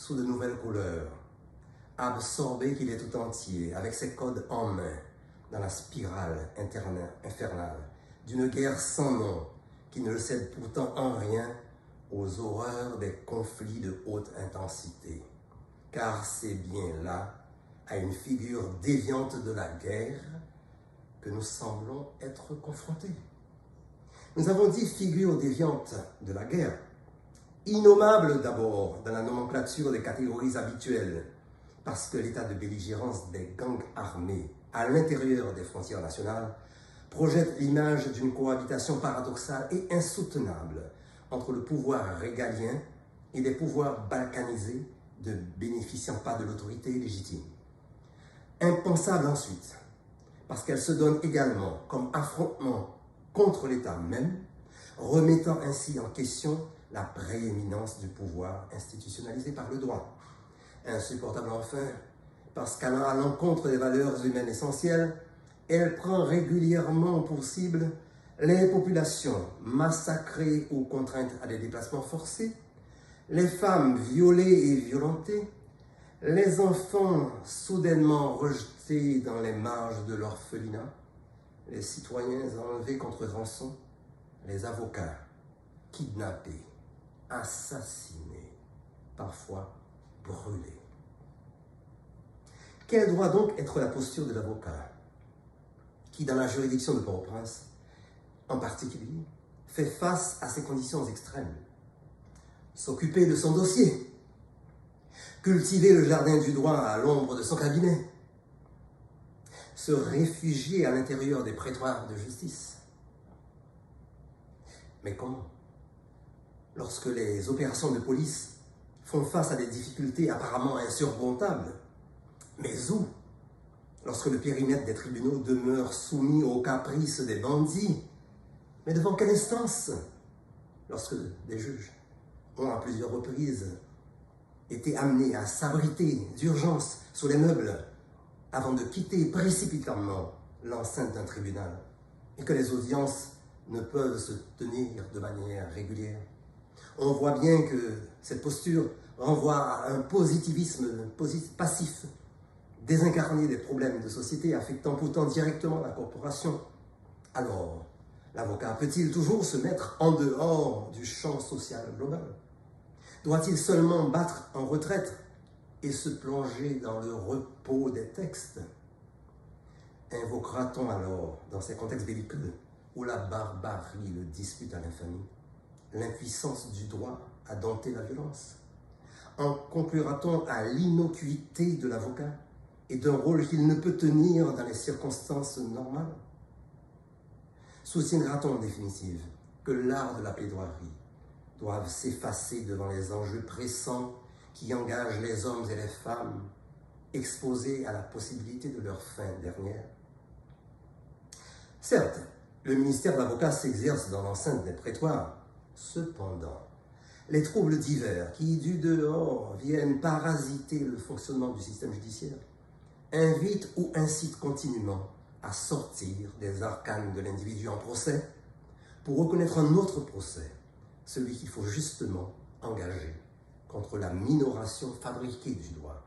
sous de nouvelles couleurs, absorbé qu'il est tout entier, avec ses codes en main, dans la spirale infernale d'une guerre sans nom, qui ne le cède pourtant en rien aux horreurs des conflits de haute intensité. Car c'est bien là, à une figure déviante de la guerre, que nous semblons être confrontés. Nous avons dit figure déviante de la guerre, innommable d'abord dans la nomenclature des catégories habituelles, parce que l'état de belligérance des gangs armés à l'intérieur des frontières nationales projette l'image d'une cohabitation paradoxale et insoutenable entre le pouvoir régalien et des pouvoirs balkanisés ne bénéficiant pas de l'autorité légitime. Impensable ensuite, parce qu'elle se donne également comme affrontement contre l'État même, remettant ainsi en question la prééminence du pouvoir institutionnalisé par le droit. Insupportable enfin, parce qu'allant à l'encontre des valeurs humaines essentielles, elle prend régulièrement pour cible les populations massacrées ou contraintes à des déplacements forcés, les femmes violées et violentées, les enfants soudainement rejetés dans les marges de l'orphelinat, les citoyens enlevés contre rançon, les avocats kidnappés, assassinés, parfois brûlés. Quelle doit donc être la posture de l'avocat qui, dans la juridiction de Port-au-Prince, en particulier, fait face à ces conditions extrêmes? S'occuper de son dossier, cultiver le jardin du droit à l'ombre de son cabinet, se réfugier à l'intérieur des prétoires de justice. Mais comment? Lorsque les opérations de police font face à des difficultés apparemment insurmontables, mais où? Lorsque le périmètre des tribunaux demeure soumis aux caprices des bandits, mais devant quelle instance? Lorsque des juges ont à plusieurs reprises été amenés à s'abriter d'urgence sous les meubles avant de quitter précipitamment l'enceinte d'un tribunal et que les audiences ne peuvent se tenir de manière régulière. On voit bien que cette posture renvoie à un positivisme passif, désincarné des problèmes de société affectant pourtant directement la corporation. Alors, l'avocat peut-il toujours se mettre en dehors du champ social global? Doit-il seulement battre en retraite et se plonger dans le repos des textes? Invoquera-t-on alors, dans ces contextes belliqueux, où la barbarie le dispute à l'infamie, l'impuissance du droit à dompter la violence? En conclura-t-on à l'innocuité de l'avocat et d'un rôle qu'il ne peut tenir dans les circonstances normales? Soutiendra-t-on en définitive que l'art de la plaidoirie doivent s'effacer devant les enjeux pressants qui engagent les hommes et les femmes exposés à la possibilité de leur fin dernière? Certes, le ministère de l'avocat s'exerce dans l'enceinte des prétoires. Cependant, les troubles divers qui, du dehors, viennent parasiter le fonctionnement du système judiciaire, invitent ou incitent continuellement à sortir des arcanes de l'individu en procès pour reconnaître un autre procès, celui qu'il faut justement engager contre la minoration fabriquée du droit.